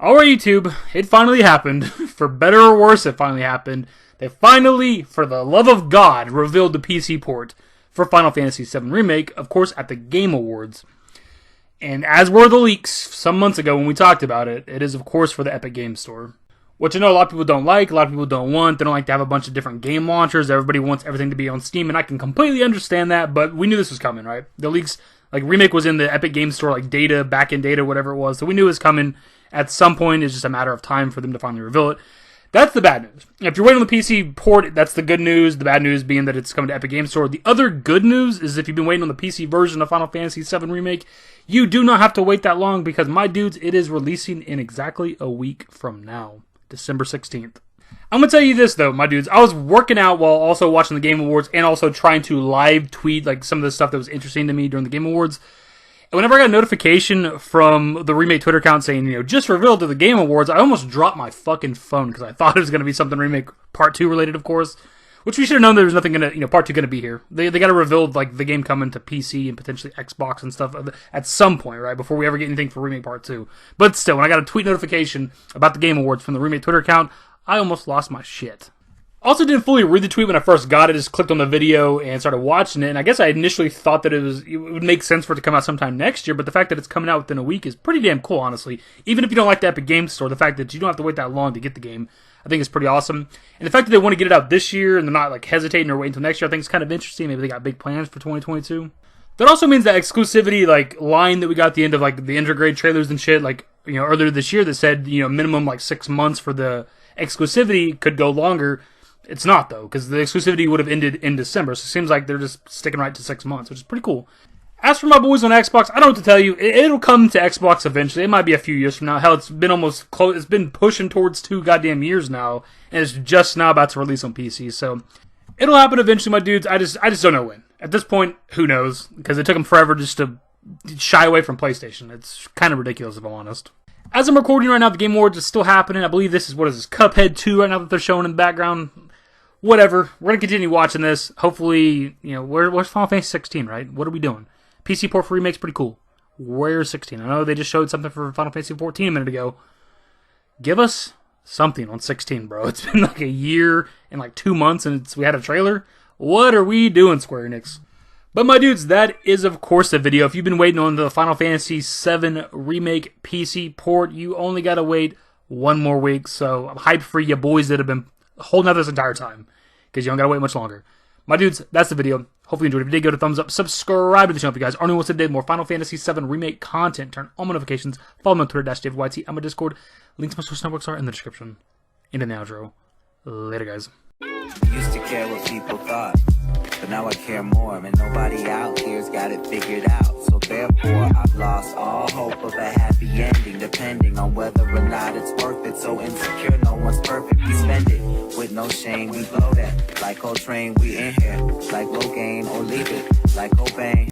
Alright, YouTube, it finally happened. For better or worse, it finally happened. They finally, for the love of God, revealed the PC port for Final Fantasy VII Remake, of course, at the Game Awards. And as were the leaks some months ago when we talked about it, it is, of course, for the Epic Games Store. Which I know a lot of people don't like, a lot of people don't want. They don't like to have a bunch of different game launchers. Everybody wants everything to be on Steam, and I can completely understand that, but we knew this was coming, right? The leaks, like, Remake was in the Epic Games Store, like, data, back-end data, whatever it was, so we knew it was coming. At some point, it's just a matter of time for them to finally reveal it. That's the bad news. If you're waiting on the PC port, that's the good news. The bad news being that it's coming to Epic Games Store. The other good news is if you've been waiting on the PC version of Final Fantasy VII Remake, you do not have to wait that long because, my dudes, it is releasing in exactly a week from now, December 16th. I'm going to tell you this, though, my dudes. I was working out while also watching the Game Awards and also trying to live tweet like some of the stuff that was interesting to me during the Game Awards. And whenever I got a notification from the Remake Twitter account saying, just revealed to the Game Awards, I almost dropped my fucking phone because I thought it was going to be something Remake Part 2 related, of course. Which we should have known there was nothing going to, Part 2 going to be here. They got to reveal, like, the game coming to PC and potentially Xbox and stuff at some point, right? Before we ever get anything for Remake Part 2. But still, when I got a tweet notification about the Game Awards from the Remake Twitter account, I almost lost my shit. Also didn't fully read the tweet when I first got it, just clicked on the video and started watching it, and I guess I initially thought that it would make sense for it to come out sometime next year, but the fact that it's coming out within a week is pretty damn cool, honestly. Even if you don't like the Epic Games Store, the fact that you don't have to wait that long to get the game, I think is pretty awesome. And the fact that they want to get it out this year, and they're not like hesitating or waiting until next year, I think is kind of interesting. Maybe they got big plans for 2022. That also means that exclusivity, like, line that we got at the end of, like, the Intergrade trailers and shit, like, earlier this year that said, minimum, like, 6 months for the exclusivity could go longer. It's not, though, because the exclusivity would have ended in December, so it seems like they're just sticking right to 6 months, which is pretty cool. As for my boys on Xbox, I don't know what to tell you. It'll come to Xbox eventually. It might be a few years from now. Hell, it's been almost close. It's been pushing towards 2 goddamn years now, and it's just now about to release on PC, so it'll happen eventually, my dudes. I just don't know when. At this point, who knows, because it took them forever just to shy away from PlayStation. It's kind of ridiculous, if I'm honest. As I'm recording right now, the Game Awards is still happening. I believe this is, Cuphead 2 right now that they're showing in the background. Whatever. We're going to continue watching this. Hopefully, where's Final Fantasy 16, right? What are we doing? PC port for Remake's pretty cool. Where's 16? I know they just showed something for Final Fantasy 14 a minute ago. Give us something on 16, bro. It's been like a year and like 2 months and we had a trailer. What are we doing, Square Enix? But my dudes, that is of course the video. If you've been waiting on the Final Fantasy VII Remake PC port, you only got to wait 1 more week. So I'm hyped for you boys that have been holding out this entire time, because you don't gotta wait much longer. My dudes, that's the video. Hopefully you enjoyed it. If you did, go to thumbs up, subscribe to the channel if you guys aren't interested in more Final Fantasy VII Remake content. Turn on notifications. Follow me on Twitter, @DaveYT. I'm on Discord. Links to my social networks are in the description. And in the outro. Later, guys. Used to care what people thought, but now I care more, and nobody out here's got it figured out. So therefore, I've lost all hope of a happy ending, depending on whether or not it's worth it. So insecure, no one's perfect. We spend it with no shame. We blow that like Coltrane. We in here like Low Gain or leave it like Cobain.